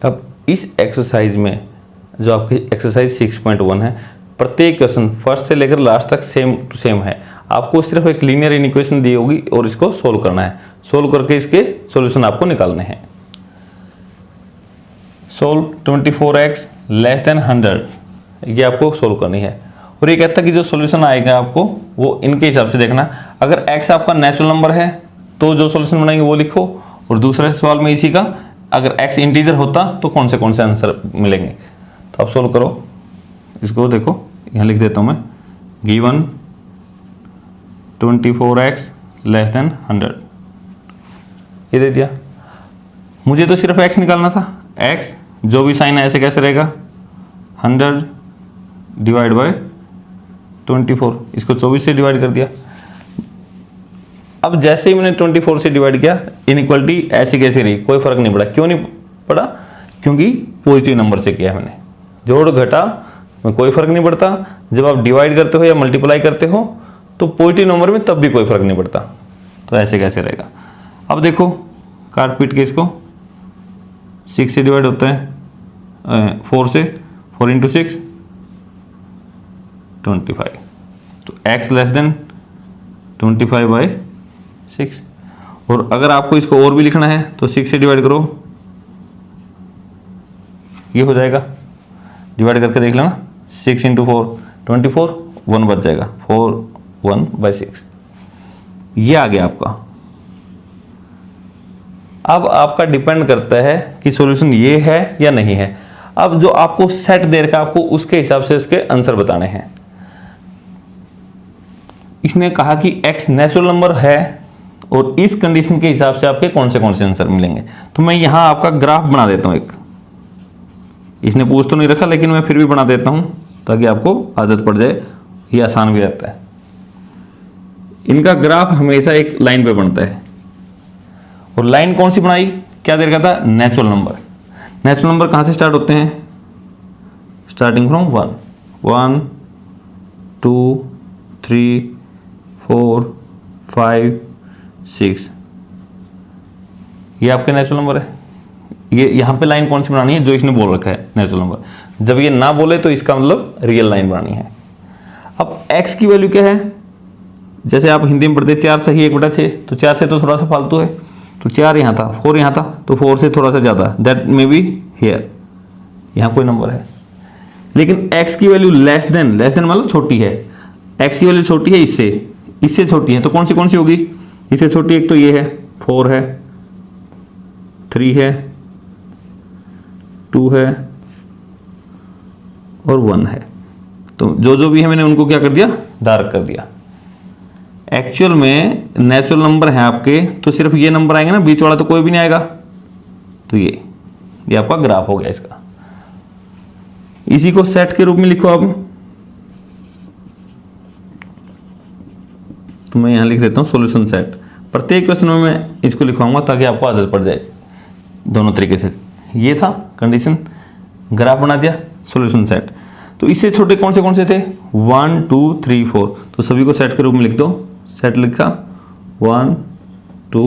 अब इस एक्सरसाइज में जो आपकी एक्सरसाइज 6.1 है, प्रत्येक क्वेश्चन फर्स्ट से लेकर लास्ट तक सेम टू सेम है। आपको सिर्फ एक लीनियर इक्वेशन दी होगी और इसको सोल्व करना है। सोल्व करके इसके सॉल्यूशन आपको निकालने हैं। सोल्व 24x लेस देन 100, ये आपको सोल्व करनी है। और ये कहता है कि जो सॉल्यूशन आएगा आपको वो इनके हिसाब से देखना। अगर x आपका नेचुरल नंबर है तो जो सॉल्यूशन बनाएंगे वो लिखो, और दूसरे सवाल में इसी का अगर x इंटीजर होता तो कौन से आंसर मिलेंगे। तो आप सोल्व करो इसको। देखो यहाँ लिख देता हूँ मैं, गिवन 24x लेस देन 100, ये दे दिया। मुझे तो सिर्फ x निकालना था। x जो भी साइन है ऐसे कैसे रहेगा, 100 डिवाइड बाय 24, इसको 24 से डिवाइड कर दिया। अब जैसे ही मैंने 24 से डिवाइड किया, इनइक्वालिटी ऐसी कैसी रही, कोई फर्क नहीं पड़ा। क्यों नहीं पड़ा? क्योंकि पॉजिटिव नंबर से किया मैंने। जोड़ घटा में कोई फर्क नहीं पड़ता। जब आप डिवाइड करते हो या मल्टीप्लाई करते हो तो पॉजिटिव नंबर में तब भी कोई फर्क नहीं पड़ता। तो ऐसे कैसे रहेगा। अब देखो काट पीट के इसको, 6 से डिवाइड होता है 4 से, 4 इंटू 6 25। तो x लेस देन 25 बाई 6। और अगर आपको इसको और भी लिखना है तो 6 से डिवाइड करो, ये हो जाएगा। डिवाइड करके देख लेना, 6 इंटू 4 24, 1 बच जाएगा, 4 1 बाई 6, ये आ गया आपका। अब आपका डिपेंड करता है कि सॉल्यूशन ये है या नहीं है। अब जो आपको सेट दे रखा है आपको उसके हिसाब से इसके आंसर बताने हैं। इसने कहा कि x नेचुरल नंबर है और इस कंडीशन के हिसाब से आपके कौन से आंसर मिलेंगे। तो मैं यहां आपका ग्राफ बना देता हूं एक। इसने पूछ तो नहीं रखा लेकिन मैं फिर भी बना देता हूं ताकि आपको आदत पड़ जाए, ये आसान भी रहता है। इनका ग्राफ हमेशा एक लाइन पे बनता है। और लाइन कौन सी बनाई, क्या दे रखा था, नेचुरल नंबर। नेचुरल नंबर कहां से स्टार्ट होते हैं, स्टार्टिंग फ्रॉम 1 1 2 3 4 5 6, ये आपके नेचुरल नंबर है। ये यहाँ पे लाइन कौन सी बनानी है, जो इसने बोल रखा है नेचुरल नंबर। जब ये ना बोले तो इसका मतलब रियल लाइन बनानी है। अब x की वैल्यू क्या है, जैसे आप हिंदी में पढ़ते 4 सही 1/6, तो 4 से तो थोड़ा सा फालतू है, तो 4 यहाँ था, 4 यहाँ था, तो 4 से थोड़ा सा ज़्यादा, दैट मे बी हियर, यहाँ कोई नंबर है। लेकिन x की वैल्यू लेस देन मतलब छोटी है। x की वैल्यू छोटी है इससे छोटी है, तो कौन सी होगी, इससे छोटी एक तो ये है, 4 है, 3 है, 2 है और 1 है। तो जो भी है मैंने उनको क्या कर दिया, डार्क कर दिया। एक्चुअल में नेचुरल नंबर है आपके तो सिर्फ ये नंबर आएंगे ना, बीच वाला तो कोई भी नहीं आएगा। तो ये आपका ग्राफ हो गया इसका। इसी को सेट के रूप में लिखो अब। तो मैं यहां लिख देता हूं सॉल्यूशन सेट। प्रत्येक क्वेश्चन में मैं इसको लिखवाऊंगा ताकि आपको आदत पड़ जाए दोनों तरीके से। ये था कंडीशन, ग्राफ बना दिया, सॉल्यूशन सेट। तो इससे छोटे कौन से थे, 1 2 3 4, तो सभी को सेट के रूप में लिख दो। सेट लिखा 1 2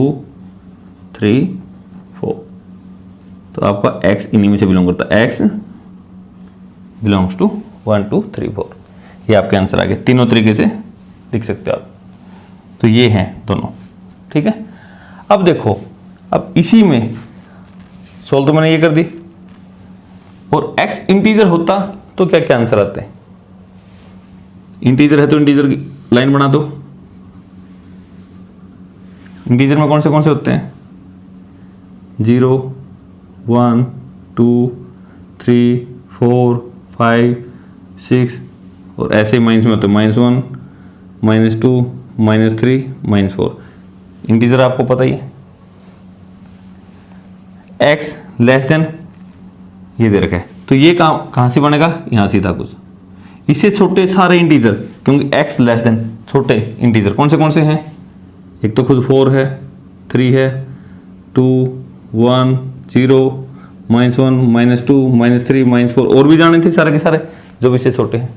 3 4, तो आपका x इन्हीं में से बिलोंग करता है, x बिलोंग्स टू 1 2 3 4। ये आपके आंसर आ गए, तीनों तरीके से लिख सकते हो आप। तो ये हैं दोनों, ठीक है। अब देखो, अब इसी में सोल्व तो मैंने ये कर दी, और x इंटीजर होता तो क्या क्या आंसर आते हैं। इंटीजर है तो इंटीजर की लाइन बना दो। इंटीजर में कौन से होते हैं, 0 1 2 3 4 5 6, और ऐसे माइनस में होते हैं -1 -2 -3 -4। इंटीजर आपको पता ही है। x लेस देन ये दे रखा है, तो ये कहां से बनेगा, यहां से था कुछ। इससे छोटे सारे इंटीजर, क्योंकि x लेस देन छोटे इंटीजर कौन से हैं, एक तो खुद 4 है, 3 है, 2 1 0 -1 -2 -3 -4, और भी जाने थे सारे के सारे जो भी इससे छोटे हैं,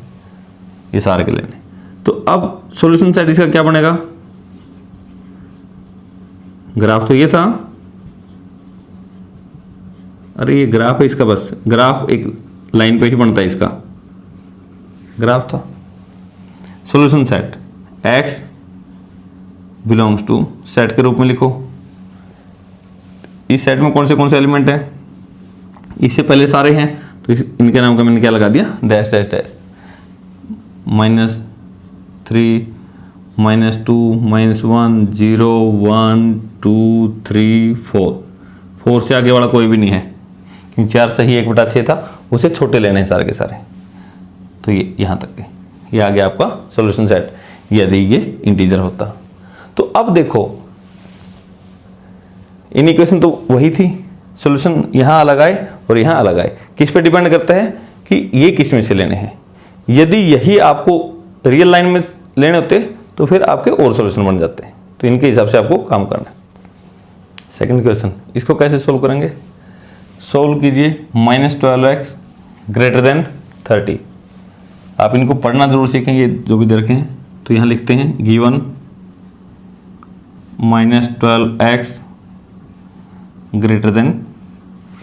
ये सारे के लेने। तो अब सॉल्यूशन सेट इसका क्या बनेगा, ग्राफ तो ये था, अरे ये ग्राफ है इसका, बस ग्राफ एक लाइन पे ही बनता है इसका, ग्राफ था। Solution set x belongs to, set के रूप में लिखो। इस सेट में कौन से एलिमेंट हैं, इससे पहले सारे हैं, तो इनके नाम का मैंने क्या लगा दिया, डैश डैश डैश, -3 -2 -1 0 1 2 3 4, 4 से आगे वाला कोई भी नहीं है क्योंकि 4 सही 1/6 था, उसे छोटे लेने हैं सारे के सारे। तो ये यहाँ तक के, ये आ गया आपका सॉल्यूशन सेट यदि ये इंटीजर होता। तो अब देखो इन इक्वेशन तो वही थी, सॉल्यूशन यहाँ अलग आए और यहाँ अलग आए, किस पे डिपेंड करता है कि ये किस में से लेने हैं। यदि यही आपको रियल लाइन में लेने होते तो फिर आपके और सॉल्यूशन बन जाते हैं, तो इनके हिसाब से आपको काम करना है। सेकंड क्वेश्चन, इसको कैसे सोल्व करेंगे, सोल्व कीजिए -12x > 30। आप इनको पढ़ना जरूर सीखेंगे जो भी दे रखे हैं। तो यहाँ लिखते हैं गिवन -12x >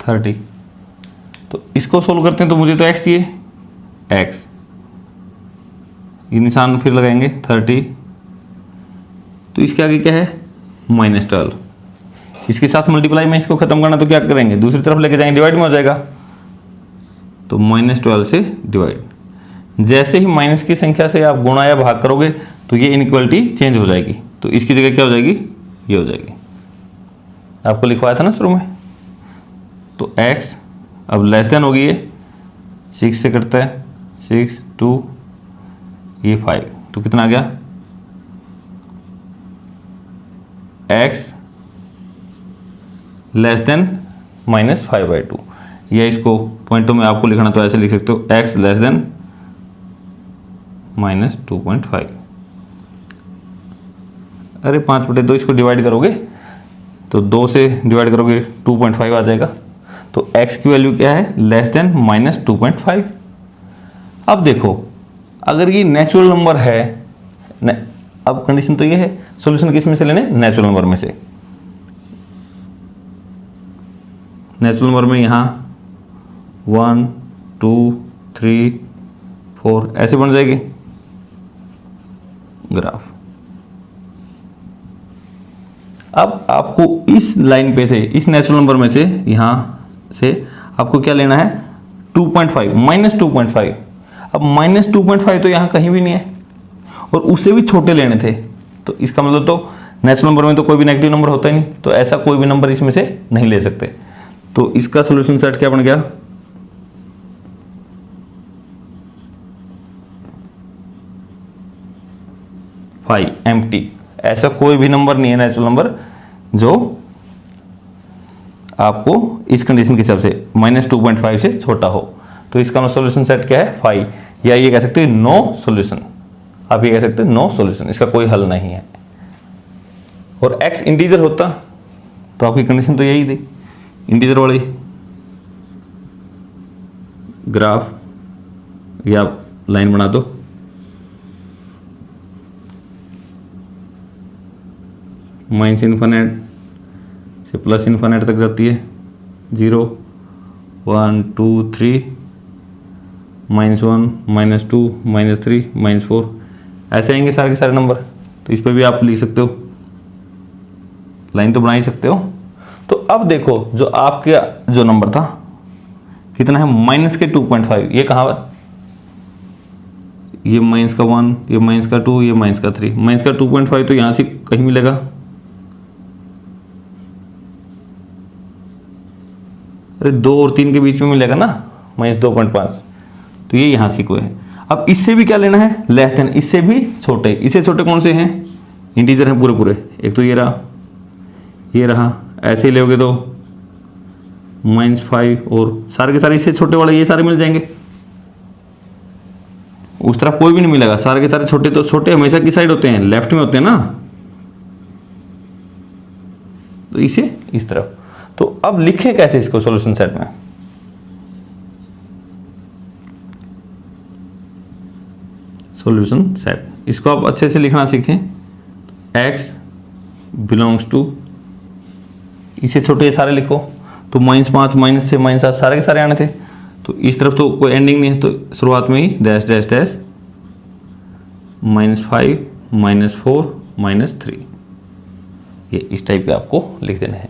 30। तो इसको सोल्व करते हैं तो मुझे तो x चाहिए, x, ये निशान फिर लगाएंगे 30, तो इसके आगे क्या है -12, इसके साथ मल्टीप्लाई में इसको खत्म करना, तो क्या करेंगे दूसरी तरफ लेके जाएंगे, डिवाइड में हो जाएगा, तो -12 से डिवाइड। जैसे ही माइनस की संख्या से आप गुणा या भाग करोगे तो ये इनइक्वालिटी चेंज हो जाएगी, तो इसकी जगह क्या हो जाएगी, ये हो जाएगी। आपको लिखवाया था ना शुरू में। तो x अब लेस देन होगी, ये 6 से कटता है, 6 2 ये 5, तो कितना आ गया, x लेस देन -5/2, या इसको पॉइंटों में आपको लिखना तो ऐसे लिख सकते हो, x लेस देन -2.5। अरे 5/2 इसको डिवाइड करोगे तो 2 से डिवाइड करोगे 2.5 आ जाएगा, तो x की वैल्यू क्या है, लेस देन -2.5। अब देखो अगर ये नेचुरल नंबर है, अब कंडीशन तो ये है, सॉल्यूशन किस में से लेने, नेचुरल नंबर में से। नेचुरल नंबर में यहाँ 1 2 3 4 ऐसे बन जाएगी ग्राफ। अब आपको इस लाइन पे से, इस नेचुरल नंबर में से, यहां से आपको क्या लेना है, 2.5 -2.5। अब -2.5 तो यहां कहीं भी नहीं है और उससे भी छोटे लेने थे, तो इसका मतलब तो नेचुरल नंबर में तो कोई भी नेगेटिव नंबर होता ही नहीं, तो ऐसा कोई भी नंबर इसमें से नहीं ले सकते। तो इसका सॉल्यूशन सेट क्या बन गया, एम्प्टी। ऐसा कोई भी नंबर नहीं है नेचुरल नंबर जो आपको इस कंडीशन के हिसाब से -2.5 से छोटा हो। तो इसका सॉल्यूशन सेट क्या है, 5, या ये कह सकते हैं नो सॉल्यूशन, आप ये कह सकते हैं नो सॉल्यूशन, इसका कोई हल नहीं है। और x इंटीजर होता तो आपकी कंडीशन तो यही थी, इंटीजर वाली ग्राफ, या लाइन बना दो, माइनस इन्फिनिट से प्लस इन्फिनिट तक जाती है, 0 1 2 3 -1 -2 -3 -4 ऐसे आएंगे सारे के सारे नंबर। तो इस पर भी आप लिख सकते हो, लाइन तो बना ही सकते हो। तो अब देखो जो आपका जो नंबर था कितना है, माइनस के 2.5, ये कहाँ है, ये माइनस का 1, ये माइनस का 2, ये माइनस का 3, माइनस का 2.5 तो यहाँ से कहीं मिलेगा, अरे 2 और 3 के बीच में मिलेगा ना, -2.5, तो ये यहाँ से कोई है। अब इससे भी क्या लेना है, लेस देन, इससे भी छोटे, इससे छोटे कौन से हैं, इंटीजर हैं पूरे पूरे, एक तो ये रहा, ये रहा, ऐसे ही लोगे तो -5 और सारे के सारे इससे छोटे वाले ये सारे मिल जाएंगे, उस तरफ कोई भी नहीं मिलेगा, सारे के सारे छोटे। तो छोटे हमेशा किस साइड होते हैं, लेफ्ट में होते हैं ना, तो इसे इस तरफ। तो अब लिखें कैसे इसको सॉल्यूशन सेट में, सॉल्यूशन सेट, इसको आप अच्छे से लिखना सीखें, x बिलोंग्स टू, इसे छोटे सारे लिखो। तो -5 -6 -7 सारे के सारे आने थे। तो इस तरफ तो कोई एंडिंग नहीं है, तो शुरुआत में ही डैश डैश डैश -5 -4 -3, ये इस टाइप के आपको लिख देना है।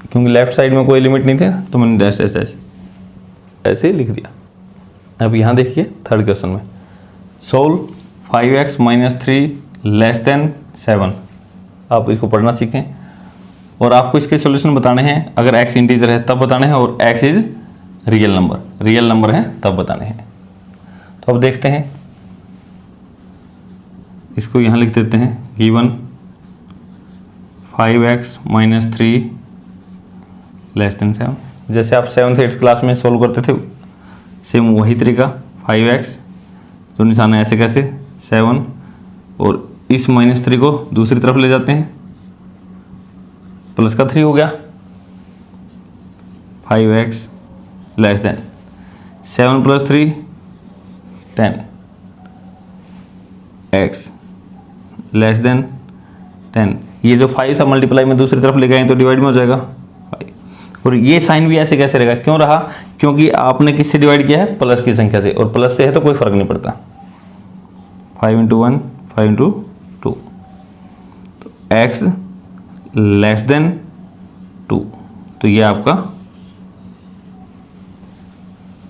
क्योंकि लेफ्ट साइड में कोई लिमिट नहीं थे तो मैंने डैश डैश डैश ऐसे लिख दिया। अब यहाँ देखिए थर्ड क्वेश्चन में, सोल्व 5x - 3 < 7। आप इसको पढ़ना सीखें और आपको इसके सॉल्यूशन बताने हैं। अगर x इंटीजर है तब बताने हैं और x इज रियल नंबर है तब बताने हैं। तो अब देखते हैं, इसको यहाँ लिख देते हैं, गिवन 5x - 3 < 7। जैसे आप 7th 8th क्लास में सोल्व करते थे सेम वही तरीका, 5x जो निशान है ऐसे कैसे 7 और इस -3 को दूसरी तरफ ले जाते हैं, प्लस का 3 हो गया, 5x < 7 + 3 10, x < 10। ये जो 5 था मल्टीप्लाई में दूसरी तरफ ले गए तो डिवाइड में हो जाएगा 5। और ये साइन भी ऐसे कैसे रहेगा, क्यों रहा, क्योंकि आपने किससे डिवाइड किया है, प्लस की संख्या से, और प्लस से है तो कोई फर्क नहीं पड़ता। 5 × 1 5 × 2, तो x < 2, तो ये आपका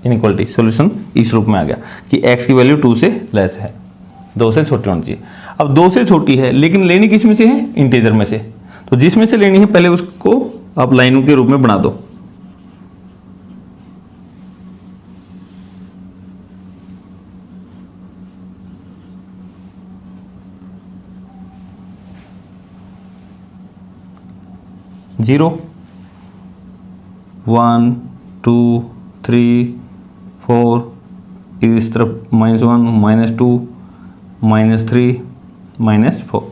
इनइक्वालिटी सॉल्यूशन इस रूप में आ गया कि x की वैल्यू 2 से लेस है, 2 से छोटी होनी चाहिए। अब 2 से छोटी है लेकिन लेनी किस में से है, इंटीजर में से। तो जिसमें से लेनी है पहले उसको आप लाइनों के रूप में बना दो। जीरो 1 2 3 4, इस तरफ -1 -2 -3 -4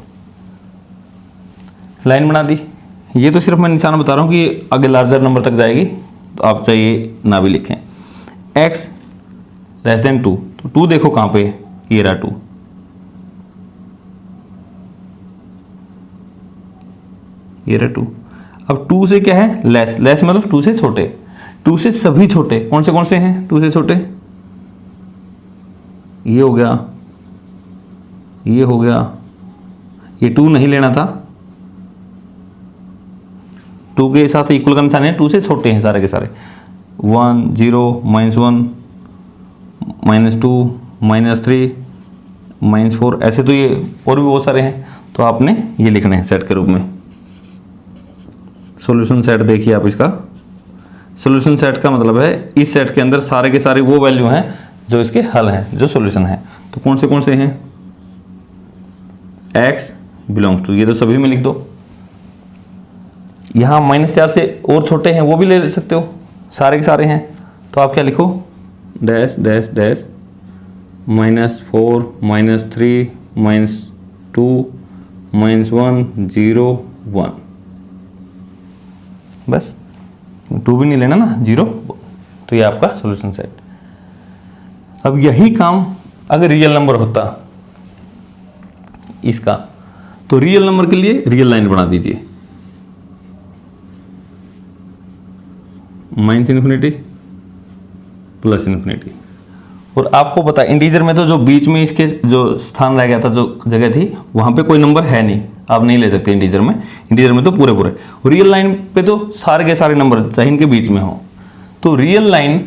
लाइन बना दी। ये तो सिर्फ मैं निशान बता रहा हूँ कि आगे लार्जर नंबर तक जाएगी, तो आप चाहिए ना भी लिखें। x < 2, तो 2 देखो कहाँ पे, ये रहा 2, ये रहा 2। अब 2 से क्या है, लेस मतलब 2 से छोटे, 2 से सभी छोटे कौन से हैं, 2 से छोटे, ये हो गया, ये हो गया, ये 2 नहीं लेना था, 2 के साथ इक्वल का निशान है, 2 से छोटे हैं सारे के सारे, 1 0 -1 -2 -3 -4, ऐसे तो ये और भी बहुत सारे हैं। तो आपने ये लिखने हैं सेट के रूप में। सॉल्यूशन सेट देखिए आप, इसका सॉल्यूशन सेट का मतलब है इस सेट के अंदर सारे के सारे वो वैल्यू हैं जो इसके हल हैं, जो सॉल्यूशन है। तो कौन से हैं, x बिलोंग्स टू, ये तो सभी में लिख दो। यहाँ -4 से और छोटे हैं वो भी ले सकते हो, सारे के सारे हैं। तो आप क्या लिखो, डैश डैश डैश -4 -3 -2 -1 0 1, बस 2 भी नहीं लेना ना, 0। तो ये आपका सॉल्यूशन सेट। अब यही काम अगर रियल नंबर होता इसका, तो रियल नंबर के लिए रियल लाइन बना दीजिए, -∞ +∞। और आपको पता है इंटीजर में तो जो बीच में इसके जो स्थान रह गया था, जो जगह थी, वहां पे कोई नंबर है नहीं, आप नहीं ले सकते इंटीजर में तो पूरे। रियल लाइन पे तो सारे के सारे नंबर चाहे इनके बीच में हो। तो रियल लाइन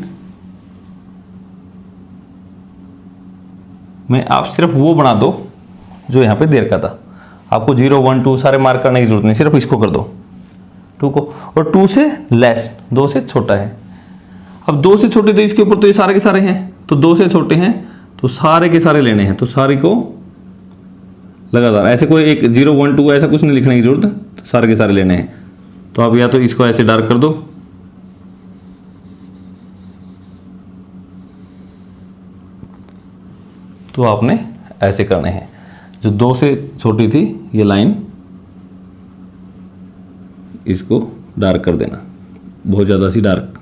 में आप सिर्फ वो बना दो जो यहाँ पे दे रखा था। आपको 0 1 2 सारे मार्क करने की जरूरत नहीं, सिर्फ इसको कर दो 2 को, और 2 से लेस, 2 से छोटा है। अब 2 से छोटे तो इसके ऊपर तो ये सारे के सारे हैं, तो 2 से छोटे हैं तो सारे के सारे लेने हैं, तो सारे को लगातार, ऐसे कोई एक 0 1 2 ऐसा कुछ नहीं लिखने की जरूरत, तो सारे के सारे लेने हैं। तो आप या तो इसको ऐसे डार्क कर दो, तो आपने ऐसे करने हैं। जो 2 से छोटी थी ये लाइन, इसको डार्क कर देना, बहुत ज़्यादा सी डार्क,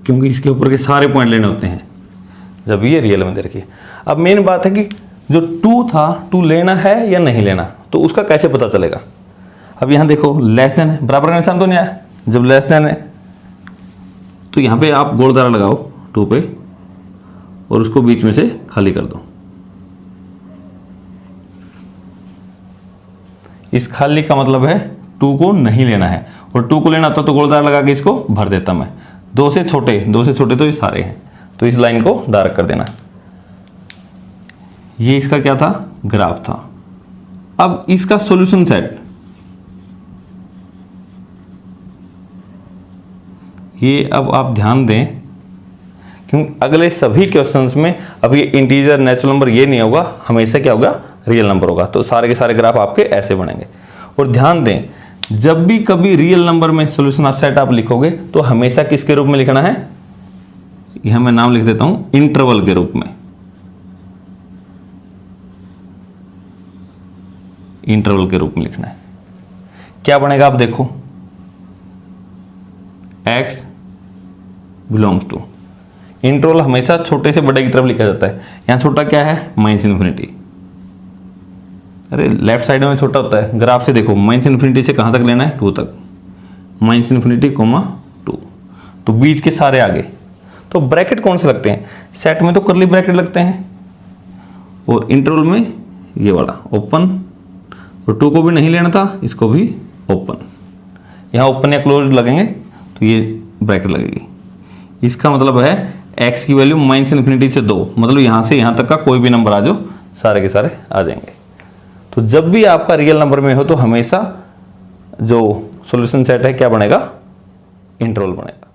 क्योंकि इसके ऊपर के सारे पॉइंट लेने होते हैं जब ये रियल में दे रखी है। अब मेन बात है कि जो 2 था, 2 लेना है या नहीं लेना, तो उसका कैसे पता चलेगा। अब यहाँ देखो लेस देन है, बराबर का निशान तो नहीं आया, जब लेस देन है तो यहाँ पे आप गोल धारा लगाओ 2 पे और उसको बीच में से खाली कर दो। इस खाली का मतलब है 2 को नहीं लेना है, और 2 को लेना होता तो गोल धारा लगा के इसको भर देता मैं। 2 से छोटे तो ये सारे हैं, तो इस लाइन को डार्क कर देना। ये इसका क्या था, ग्राफ था। अब इसका सॉल्यूशन सेट, ये अब आप ध्यान दें क्योंकि अगले सभी क्वेश्चंस में अब ये इंटीजर नेचुरल नंबर ये नहीं होगा, हमेशा क्या होगा, रियल नंबर होगा। तो सारे के सारे ग्राफ आपके ऐसे बनेंगे। और ध्यान दें, जब भी कभी रियल नंबर में सॉल्यूशन सेट आप लिखोगे तो हमेशा किसके रूप में लिखना है, यहां मैं नाम लिख देता हूं, इंटरवल के रूप में। इंटरवल के रूप में लिखना है। क्या बनेगा आप देखो, x बिलोंग्स टू, इंटरवल हमेशा छोटे से बड़े की तरफ लिखा जाता है। यहां छोटा क्या है, माइनस इन्फिनिटी। अरे लेफ्ट साइड में छोटा होता है, ग्राफ से देखो माइनस इन्फिनिटी से कहां तक लेना है, 2 तक, माइनस इन्फिनिटी कोमा 2, तो बीच के सारे आगे। तो ब्रैकेट कौन से लगते हैं, सेट में तो करली ब्रैकेट लगते हैं, और इंटरवल में ये वाला ओपन, और 2 को भी नहीं लेना था, इसको भी ओपन। यहाँ ओपन या क्लोज लगेंगे तो ये ब्रैकेट लगेगी। इसका मतलब है x की वैल्यू माइनस इन्फिनिटी से 2, मतलब यहाँ से यहाँ तक का कोई भी नंबर आ जाओ, सारे के सारे आ जाएंगे। तो जब भी आपका रियल नंबर में हो तो हमेशा जो सॉल्यूशन सेट है क्या बनेगा, इंटरवल बनेगा।